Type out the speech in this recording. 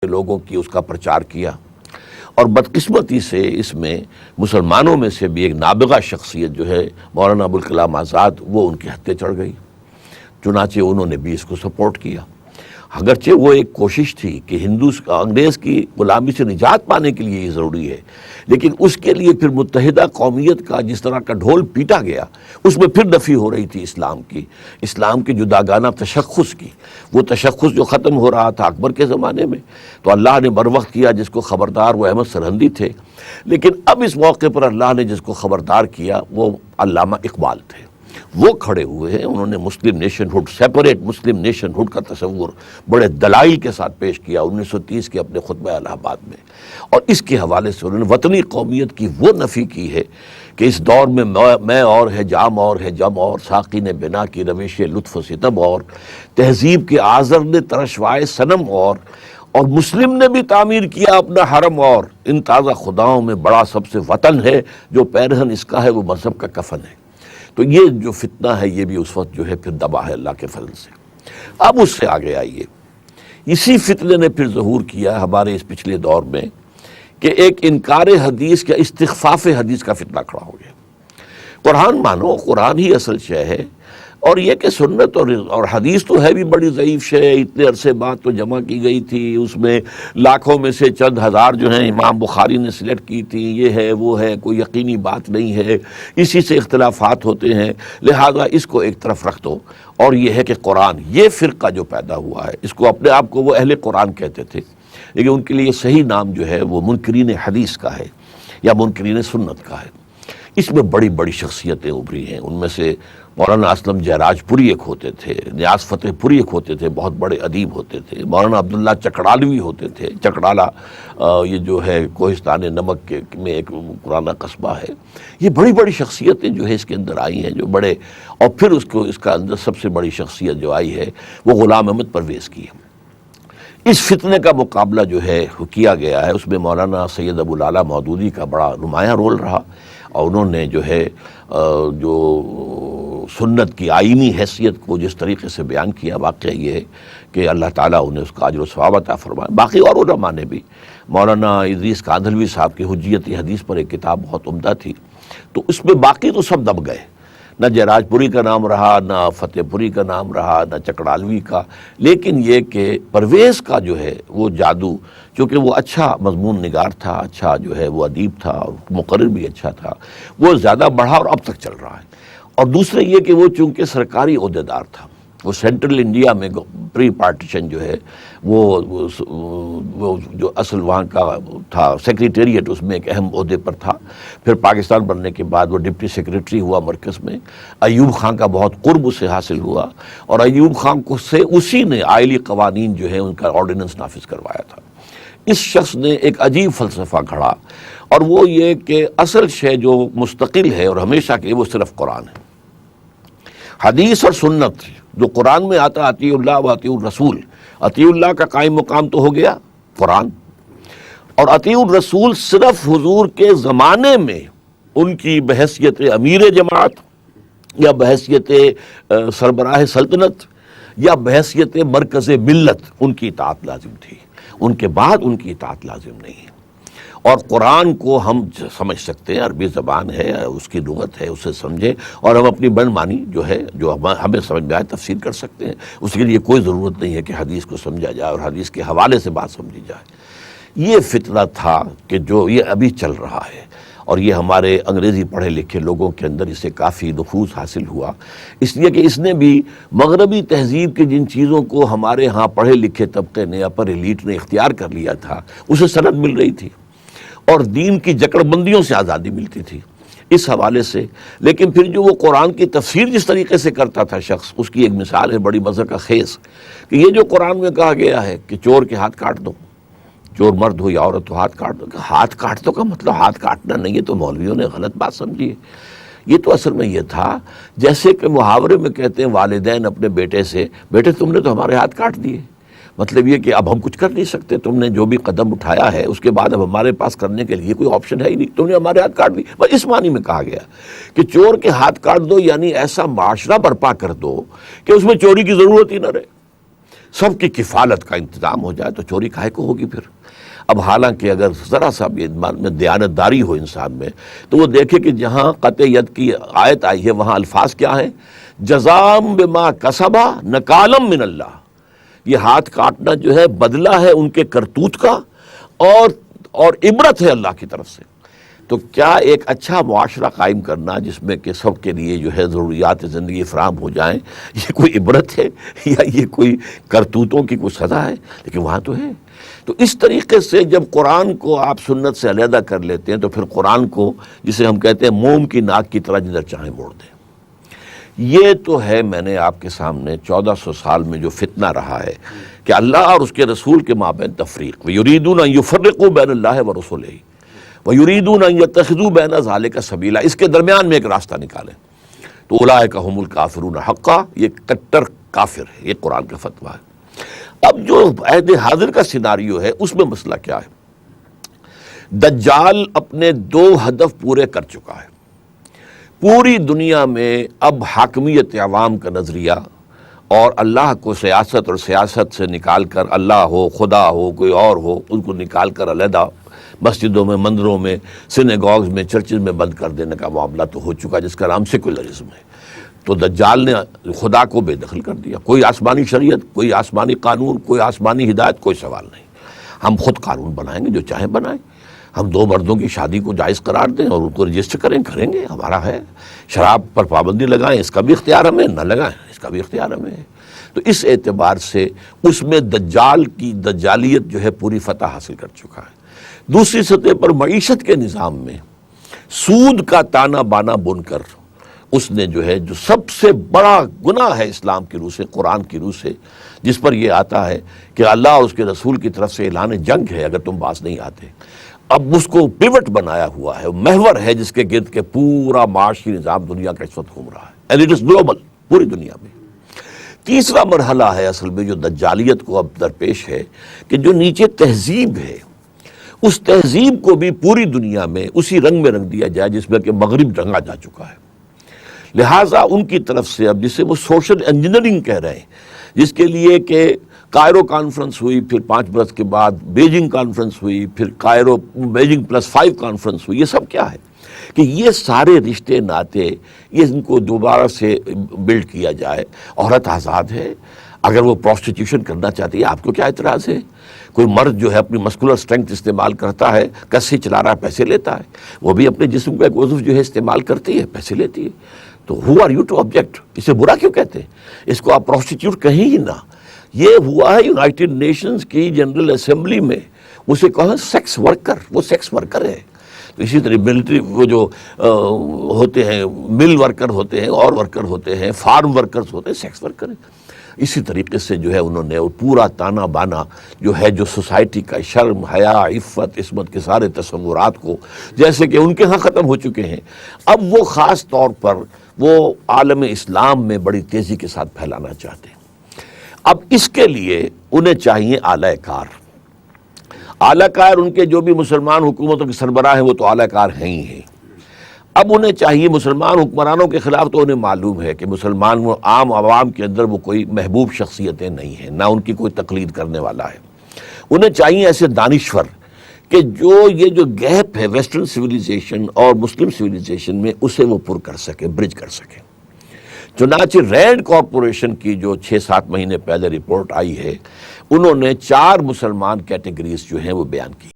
لوگوں کی اس کا پرچار کیا، اور بدقسمتی سے اس میں مسلمانوں میں سے بھی ایک نابغہ شخصیت جو ہے مولانا ابوالکلام آزاد، وہ ان کے ہتھے چڑھ گئی، چنانچہ انہوں نے بھی اس کو سپورٹ کیا۔ اگرچہ وہ ایک کوشش تھی کہ انگریز کی غلامی سے نجات پانے کے لیے یہ ضروری ہے، لیکن اس کے لیے پھر متحدہ قومیت کا جس طرح کا ڈھول پیٹا گیا، اس میں پھر نفی ہو رہی تھی اسلام کی جداگانہ تشخص کی، وہ تشخص جو ختم ہو رہا تھا اکبر کے زمانے میں، تو اللہ نے بروقت کیا جس کو خبردار وہ احمد سرہندی تھے، لیکن اب اس موقع پر اللہ نے جس کو خبردار کیا وہ علامہ اقبال تھے۔ وہ کھڑے ہوئے ہیں، انہوں نے مسلم نیشن ہوڈ، سیپریٹ مسلم نیشن ہوڈ کا تصور بڑے دلائل کے ساتھ پیش کیا 1930 کے اپنے خطبہ الہ آباد میں، اور اس کے حوالے سے انہوں نے وطنی قومیت کی وہ نفی کی ہے کہ اس دور میں میں اور ہے جام اور ہے جم اور، ساقی نے بنا کی روش لطف و ستم اور، تہذیب کے آذر نے ترشوائے صنم اور مسلم نے بھی تعمیر کیا اپنا حرم، اور ان تازہ خداؤں میں بڑا سب سے وطن ہے، جو پیرہن اس کا ہے وہ مذہب کا کفن ہے۔ تو یہ جو فتنہ ہے یہ بھی اس وقت جو ہے پھر دبا ہے اللہ کے فضل سے۔ اب اس سے آگے آئیے، اسی فتنے نے پھر ظہور کیا ہمارے اس پچھلے دور میں کہ ایک انکار حدیث یا استخفاف حدیث کا فتنہ کھڑا ہو گیا۔ قرآن مانو، قرآن ہی اصل شے ہے، اور یہ کہ سنت اور حدیث تو ہے بھی بڑی ضعیف شے، اتنے عرصے بعد تو جمع کی گئی تھی، اس میں لاکھوں میں سے چند ہزار جو ہیں امام بخاری نے سلیکٹ کی تھی، یہ ہے وہ ہے، کوئی یقینی بات نہیں ہے، اسی سے اختلافات ہوتے ہیں، لہذا اس کو ایک طرف رکھ دو۔ اور یہ ہے کہ قرآن، یہ فرقہ جو پیدا ہوا ہے، اس کو اپنے آپ کو وہ اہل قرآن کہتے تھے، لیکن ان کے لیے صحیح نام جو ہے وہ منکرین حدیث کا ہے یا منکرین سنت کا ہے۔ اس میں بڑی بڑی شخصیتیں ابھری ہیں، ان میں سے مولانا اسلم جیراج پوری ایک ہوتے تھے، نیاز فتح پوری ایک ہوتے تھے، بہت بڑے ادیب ہوتے تھے، مولانا عبداللہ چکڑالوی ہوتے تھے، چکڑالہ یہ جو ہے کوہستان نمک میں ایک پرانا قصبہ ہے۔ یہ بڑی بڑی شخصیتیں جو ہے اس کے اندر آئی ہیں، جو بڑے، اور پھر اس کا اندر سب سے بڑی شخصیت جو آئی ہے وہ غلام احمد پرویز کی ہے۔ اس فتنے کا مقابلہ جو ہے کیا گیا ہے، اس میں مولانا سید ابو العلا مودودی کا بڑا نمایاں رول رہا، اور انہوں نے جو ہے جو سنت کی آئینی حیثیت کو جس طریقے سے بیان کیا، واقعہ یہ ہے کہ اللہ تعالیٰ انہیں اس کا اجر و ثواب عطا فرمائے۔ باقی اور علماء نے بھی، مولانا ادریس کاندھلوی صاحب کی حجیت حدیث پر ایک کتاب بہت عمدہ تھی، تو اس میں باقی تو سب دب گئے، نہ جیراج پوری کا نام رہا، نہ فتح پوری کا نام رہا، نہ چکڑالوی کا، لیکن یہ کہ پرویز کا جو ہے وہ جادو، چونکہ وہ اچھا مضمون نگار تھا، اچھا جو ہے وہ ادیب تھا، اور مقرر بھی اچھا تھا، وہ زیادہ بڑھا اور اب تک چل رہا ہے۔ اور دوسرے یہ کہ وہ چونکہ سرکاری عہدیدار تھا، وہ سینٹرل انڈیا میں پری پارٹیشن جو ہے وہ جو اصل وہاں کا تھا سیکریٹریٹ، اس میں ایک اہم عہدے پر تھا، پھر پاکستان بننے کے بعد وہ ڈپٹی سیکریٹری ہوا مرکز میں، ایوب خان کا بہت قرب اسے حاصل ہوا، اور ایوب خان کو سے اسی نے آئلی قوانین جو ہے ان کا آرڈیننس نافذ کروایا تھا۔ اس شخص نے ایک عجیب فلسفہ گھڑا، اور وہ یہ کہ اصل شے جو مستقل ہے اور ہمیشہ کے، وہ صرف قرآن ہے۔ حدیث اور سنت جو قرآن میں آتا، اطیعوا اللہ و اطیعوا الرسول، اطیعوا اللہ کا قائم مقام تو ہو گیا قرآن، اور اطیعوا الرسول صرف حضور کے زمانے میں ان کی بحیثیت امیر جماعت یا بحیثیت سربراہ سلطنت یا بحیثیت مرکز ملت ان کی اطاعت لازم تھی، ان کے بعد ان کی اطاعت لازم نہیں ہے۔ اور قرآن کو ہم سمجھ سکتے ہیں، عربی زبان ہے، اس کی لغت ہے، اسے سمجھیں، اور ہم اپنی بن مانی جو ہے، جو ہمیں سمجھ میں آئے تفسیر کر سکتے ہیں، اس کے لیے کوئی ضرورت نہیں ہے کہ حدیث کو سمجھا جائے اور حدیث کے حوالے سے بات سمجھی جائے۔ یہ فتنہ تھا کہ جو یہ ابھی چل رہا ہے، اور یہ ہمارے انگریزی پڑھے لکھے لوگوں کے اندر اسے کافی نفوذ حاصل ہوا، اس لیے کہ اس نے بھی مغربی تہذیب کی جن چیزوں کو ہمارے ہاں پڑھے لکھے طبقے نے، اپر ایلیٹ نے اختیار کر لیا تھا، اسے سند مل رہی تھی، اور دین کی جکڑ بندیوں سے آزادی ملتی تھی اس حوالے سے۔ لیکن پھر جو وہ قرآن کی تفسیر جس طریقے سے کرتا تھا شخص، اس کی ایک مثال ہے بڑی مزہ کا خیز، کہ یہ جو قرآن میں کہا گیا ہے کہ چور کے ہاتھ کاٹ دو، چور مرد ہو یا عورت ہو ہاتھ کاٹ دو، کہ ہاتھ کاٹ دو کا مطلب ہاتھ کاٹنا نہیں ہے، تو مولویوں نے غلط بات سمجھی ہے۔ یہ تو اصل میں یہ تھا جیسے کہ محاورے میں کہتے ہیں والدین اپنے بیٹے سے، بیٹے تم نے تو ہمارے ہاتھ کاٹ دیے، مطلب یہ کہ اب ہم کچھ کر نہیں سکتے، تم نے جو بھی قدم اٹھایا ہے اس کے بعد اب ہمارے پاس کرنے کے لیے کوئی آپشن ہے ہی نہیں، تم نے ہمارے ہاتھ کاٹ دی۔ بس اس معنی میں کہا گیا کہ چور کے ہاتھ کاٹ دو، یعنی ایسا معاشرہ برپا کر دو کہ اس میں چوری کی ضرورت ہی نہ رہے۔ سب کی کفالت کا انتظام ہو جائے تو چوری کاہے کو ہوگی پھر؟ اب حالانکہ اگر ذرا سا بھی میں دیانت داری ہو انسان میں تو وہ دیکھے کہ جہاں قطع ید کی آیت آئی ہے وہاں الفاظ کیا ہیں؟ جزام بما کسبا نکالم من اللہ، یہ ہاتھ کاٹنا جو ہے بدلہ ہے ان کے کرتوت کا اور عبرت ہے اللہ کی طرف سے۔ تو کیا ایک اچھا معاشرہ قائم کرنا جس میں کہ سب کے لیے جو ہے ضروریات زندگی فراہم ہو جائیں، یہ کوئی عبرت ہے یا یہ کوئی کرتوتوں کی کوئی سزا ہے؟ لیکن وہاں تو ہے۔ تو اس طریقے سے جب قرآن کو آپ سنت سے علیحدہ کر لیتے ہیں تو پھر قرآن کو، جسے ہم کہتے ہیں موم کی ناک کی طرح جدھر چاہیں موڑ دیں۔ یہ تو ہے میں نے آپ کے سامنے 1400 سال میں جو فتنہ رہا ہے کہ اللہ اور اس کے رسول کے مابین تفریق، وَيُرِيدُونَ أَن يُفَرِّقُوا بَيْنَ اللَّهِ وَرُسُلِهِ وَيُرِيدُونَ أَن يَتَّخِذُوا بَيْنَ ذَلِكَ سَبِيلًا، اس کے درمیان میں ایک راستہ نکالیں تو اولئک هم الکافرون حقا، یہ کٹر کافر ہے، یہ قرآن کا فتویٰ ہے۔ اب جو عہد حاضر کا سیناریو ہے اس میں مسئلہ کیا ہے؟ دجال اپنے 2 ہدف پورے کر چکا ہے۔ پوری دنیا میں اب حاکمیت عوام کا نظریہ اور اللہ کو سیاست اور سیاست سے نکال کر اللہ ہو، خدا ہو، کوئی اور ہو، ان کو نکال کر علیحدہ مسجدوں میں، مندروں میں، سینیگوگز میں، چرچز میں بند کر دینے کا معاملہ تو ہو چکا جس کا نام سیکولرزم ہے۔ تو دجال نے خدا کو بے دخل کر دیا، کوئی آسمانی شریعت، کوئی آسمانی قانون، کوئی آسمانی ہدایت، کوئی سوال نہیں، ہم خود قانون بنائیں گے، جو چاہیں بنائیں، ہم 2 مردوں کی شادی کو جائز قرار دیں اور ان کو رجسٹر کریں گے، ہمارا ہے۔ شراب پر پابندی لگائیں، اس کا بھی اختیار ہمیں، نہ لگائیں اس کا بھی اختیار ہمیں ہے۔ تو اس اعتبار سے اس میں دجال کی دجالیت جو ہے پوری فتح حاصل کر چکا ہے۔ دوسری سطح پر معیشت کے نظام میں سود کا تانا بانا بن کر اس نے جو ہے جو سب سے بڑا گناہ ہے اسلام کی روح سے، قرآن کی روح سے، جس پر یہ آتا ہے کہ اللہ اور اس کے رسول کی طرف سے اعلان جنگ ہے اگر تم باز نہیں آتے، اب اس کو پیوٹ بنایا ہوا ہے، محور ہے جس کے گرد کے پورا معاشی نظام دنیا کا اس وقت گھوم رہا ہے، اینڈ اٹ از گلوبل، پوری دنیا میں۔ تیسرا مرحلہ ہے اصل میں جو دجالیت کو اب درپیش ہے کہ جو نیچے تہذیب ہے اس تہذیب کو بھی پوری دنیا میں اسی رنگ میں رنگ دیا جائے جس میں کہ مغرب رنگا جا چکا ہے۔ لہٰذا ان کی طرف سے اب جسے وہ سوشل انجینئرنگ کہہ رہے ہیں، جس کے لیے کہ کائرو کانفرنس ہوئی، پھر 5 برس کے بعد بیجنگ کانفرنس ہوئی، پھر کائرو بیجنگ +5 کانفرنس ہوئی، یہ سب کیا ہے کہ یہ سارے رشتے ناتے یہ ان کو دوبارہ سے بلڈ کیا جائے۔ عورت آزاد ہے، اگر وہ پروسٹیٹیوشن کرنا چاہتی ہے آپ کو کیا اعتراض ہے؟ کوئی مرد جو ہے اپنی مسکولر اسٹرینگتھ استعمال کرتا ہے، کسی چلا رہا ہے، پیسے لیتا ہے، وہ بھی اپنے جسم کا ایک عضو جو ہے استعمال کرتی ہے، پیسے لیتی ہے، تو who are you to object? اسے برا کیوں کہتے ہیں؟ اس کو آپ پروسٹیٹیوٹ کہیں ہی نہ۔ یہ ہوا ہے یونائٹڈ نیشنز کی جنرل اسمبلی میں، اسے کہا سیکس ورکر، وہ سیکس ورکر ہے۔ تو اسی طرح ملٹری وہ جو ہوتے ہیں، مل ورکر ہوتے ہیں، اور ورکر ہوتے ہیں، فارم ورکرز ہوتے ہیں، سیکس ورکر ہیں۔ اسی طریقے سے جو ہے انہوں نے پورا تانا بانا جو ہے جو سوسائٹی کا شرم، حیا، عفت، عصمت کے سارے تصورات کو جیسے کہ ان کے ہاں ختم ہو چکے ہیں، اب وہ خاص طور پر وہ عالم اسلام میں بڑی تیزی کے ساتھ پھیلانا چاہتے ہیں۔ اب اس کے لیے انہیں چاہیے اعلی کار۔ اعلی کار ان کے جو بھی مسلمان حکومتوں کے سربراہ ہیں وہ تو اعلی کار ہیں ہی ہیں۔ اب انہیں چاہیے، مسلمان حکمرانوں کے خلاف تو انہیں معلوم ہے کہ مسلمان عام عوام کے اندر وہ کوئی محبوب شخصیتیں نہیں ہیں، نہ ان کی کوئی تقلید کرنے والا ہے۔ انہیں چاہیے ایسے دانشور کہ جو یہ جو گیپ ہے ویسٹرن سویلائزیشن اور مسلم سویلائزیشن میں اسے وہ پر کر سکے، برج کر سکے۔ چنانچہ رینڈ کارپوریشن کی جو 6-7 مہینے پہلے رپورٹ آئی ہے، انہوں نے 4 مسلمان کیٹیگریز جو ہیں وہ بیان کی۔